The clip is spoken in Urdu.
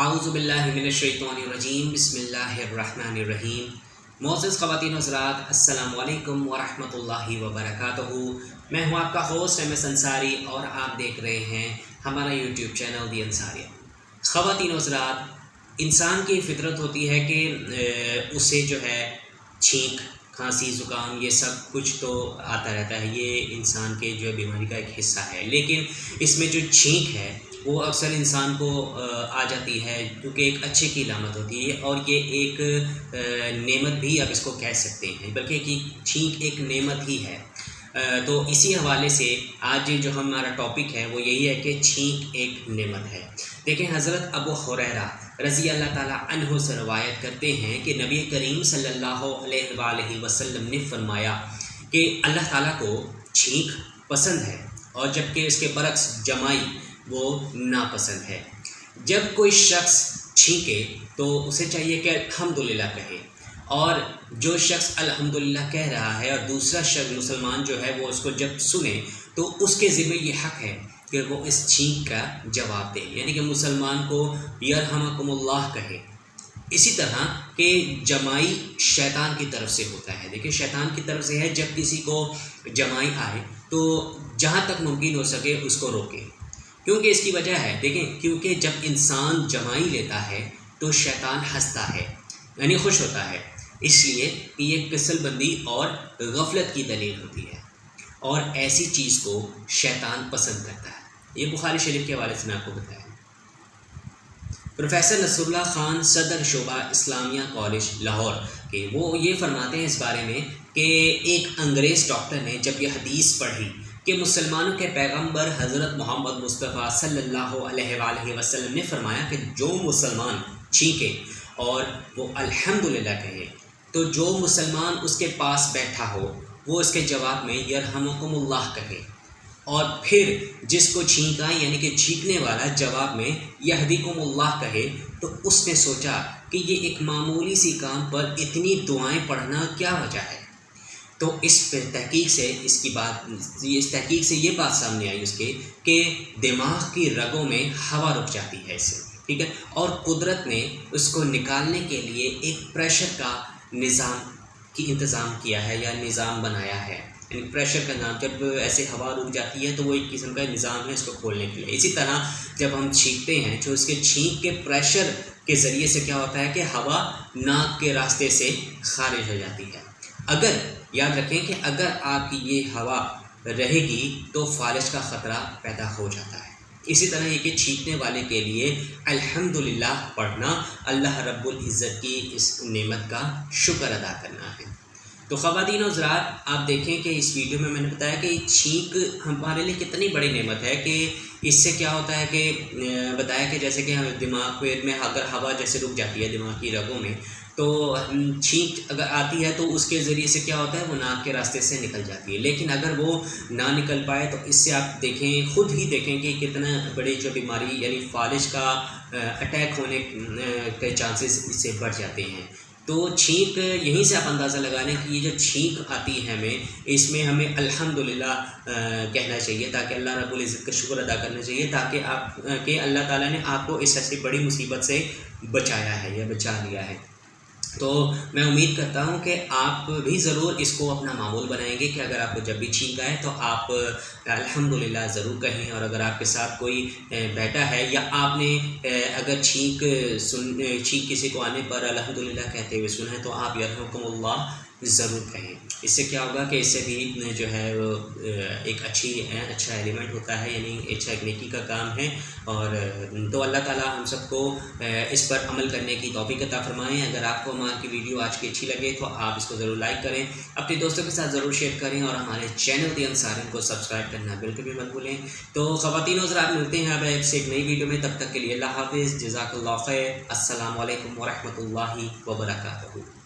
اعوذ باللہ من الشیطان الرجیم بسم اللہ الرحمن الرحیم۔ معزز خواتین و حضرات، السلام علیکم ورحمۃ اللہ وبرکاتہ۔ میں ہوں آپ کا ہوسٹ احمد انصاری اور آپ دیکھ رہے ہیں ہمارا یوٹیوب چینل دی انصاریہ۔ خواتین و حضرات، انسان کی فطرت ہوتی ہے کہ اسے جو ہے چھینک، کھانسی، زکام یہ سب کچھ تو آتا رہتا ہے، یہ انسان کے جو بیماری کا ایک حصہ ہے۔ لیکن اس میں جو چھینک ہے وہ اکثر انسان کو آ جاتی ہے کیونکہ ایک اچھے کی علامت ہوتی ہے، اور یہ ایک نعمت بھی آپ اس کو کہہ سکتے ہیں، بلکہ کہ چھینک ایک نعمت ہی ہے۔ تو اسی حوالے سے آج جو ہمارا ٹاپک ہے وہ یہی ہے کہ چھینک ایک نعمت ہے۔ دیکھیں، حضرت ابو ہریرہ رضی اللہ تعالیٰ عنہ سے روایت کرتے ہیں کہ نبی کریم صلی اللہ علیہ وآلہ وسلم نے فرمایا کہ اللہ تعالیٰ کو چھینک پسند ہے، اور جبکہ اس کے برعکس جمائی وہ ناپسند ہے۔ جب کوئی شخص چھینکے تو اسے چاہیے کہ الحمدللہ کہے، اور جو شخص الحمدللہ کہہ رہا ہے اور دوسرا شخص مسلمان جو ہے وہ اس کو جب سنے تو اس کے ذمہ یہ حق ہے کہ وہ اس چھینک کا جواب دے، یعنی کہ مسلمان کو یرحمکم اللہ کہے۔ اسی طرح کہ جمائی شیطان کی طرف سے ہوتا ہے۔ دیکھیں، شیطان کی طرف سے ہے، جب کسی کو جمائی آئے تو جہاں تک ممکن ہو سکے اس کو روکے، کیونکہ اس کی وجہ ہے، دیکھیں، کیونکہ جب انسان جمائی لیتا ہے تو شیطان ہنستا ہے، یعنی خوش ہوتا ہے، اس لیے کہ یہ کسل بندی اور غفلت کی دلیل ہوتی ہے، اور ایسی چیز کو شیطان پسند کرتا ہے۔ یہ بخاری شریف کے حوالے سے میں آپ کو بتایا۔ پروفیسر نصر اللہ خان، صدر شعبہ اسلامیہ کالج لاہور کے، وہ یہ فرماتے ہیں اس بارے میں کہ ایک انگریز ڈاکٹر نے جب یہ حدیث پڑھی کہ مسلمانوں کے پیغمبر حضرت محمد مصطفیٰ صلی اللہ علیہ وآلہ وسلم نے فرمایا کہ جو مسلمان چھینکے اور وہ الحمدللہ کہے تو جو مسلمان اس کے پاس بیٹھا ہو وہ اس کے جواب میں یرحمکم اللہ کہے، اور پھر جس کو چھینکا یعنی کہ چھینکنے والا جواب میں یہدیکم اللہ کہے، تو اس نے سوچا کہ یہ ایک معمولی سی کام پر اتنی دعائیں پڑھنا کیا وجہ ہے۔ تو اس تحقیق سے یہ بات سامنے آئی اس کے کہ دماغ کی رگوں میں ہوا رک جاتی ہے اس سے، ٹھیک ہے، اور قدرت نے اس کو نکالنے کے لیے ایک پریشر کا نظام کی انتظام کیا ہے یا نظام بنایا ہے، یعنی پریشر کا نام، جب ایسے ہوا رک جاتی ہے تو وہ ایک قسم کا نظام ہے اس کو کھولنے کے لیے۔ اسی طرح جب ہم چھینکتے ہیں جو اس کے چھینک کے پریشر کے ذریعے سے کیا ہوتا ہے کہ ہوا ناک کے راستے سے خارج ہو جاتی ہے۔ اگر یاد رکھیں کہ اگر آپ کی یہ ہوا رہے گی تو فالج کا خطرہ پیدا ہو جاتا ہے۔ اسی طرح یہ کہ چھینکنے والے کے لیے الحمدللہ پڑھنا اللہ رب العزت کی اس نعمت کا شکر ادا کرنا ہے۔ تو خواتین و حضرات، آپ دیکھیں کہ اس ویڈیو میں میں نے بتایا کہ چھینک ہمارے لیے کتنی بڑی نعمت ہے، کہ اس سے کیا ہوتا ہے کہ بتایا کہ جیسے کہ دماغ میں اگر ہوا جیسے رک جاتی ہے دماغ کی رگوں میں، تو چھینک اگر آتی ہے تو اس کے ذریعے سے کیا ہوتا ہے وہ ناک کے راستے سے نکل جاتی ہے۔ لیکن اگر وہ نہ نکل پائے تو اس سے آپ دیکھیں، خود ہی دیکھیں کہ کتنا بڑی جو بیماری یعنی فالج کا اٹیک ہونے کے چانسز اس سے بڑھ جاتے ہیں۔ تو چھینک، یہیں سے آپ اندازہ لگا لیں کہ یہ جو چھینک آتی ہے ہمیں، اس میں ہمیں الحمدللہ کہنا چاہیے، تاکہ اللہ رب العزت کا شکر ادا کرنا چاہیے، تاکہ کہ اللہ تعالیٰ نے آپ کو اس ایسی بڑی مصیبت سے بچایا ہے یا بچا لیا ہے۔ تو میں امید کرتا ہوں کہ آپ بھی ضرور اس کو اپنا معمول بنائیں گے کہ اگر آپ کو جب بھی چھینک آئے تو آپ الحمدللہ ضرور کہیں، اور اگر آپ کے ساتھ کوئی بیٹا ہے یا آپ نے اگر چھینک کسی کو آنے پر الحمدللہ کہتے ہوئے سنا ہے تو آپ یرحمکم اللہ ضرور کہیں۔ اس سے کیا ہوگا کہ اس سے بھی جو ہے وہ ایک اچھا ایلیمنٹ ہوتا ہے، یعنی اچھا ایک نیکی کا کام ہے، اور تو اللہ تعالیٰ ہم سب کو اس پر عمل کرنے کی توفیق عطا فرمائیں۔ اگر آپ کو ہماری ویڈیو آج کی اچھی لگے تو آپ اس کو ضرور لائک کریں، اپنے دوستوں کے ساتھ ضرور شیئر کریں، اور ہمارے چینل دی انصاریہ کو سبسکرائب کرنا بالکل بھی مت بھولیں۔ تو خواتین و حضرات، ملتے ہیں اب آپ سے ایک نئی ویڈیو میں، تب تک کے لیے اللہ حافظ، جزاک اللہ خیر، السلام علیکم ورحمۃ اللہ وبرکاتہ۔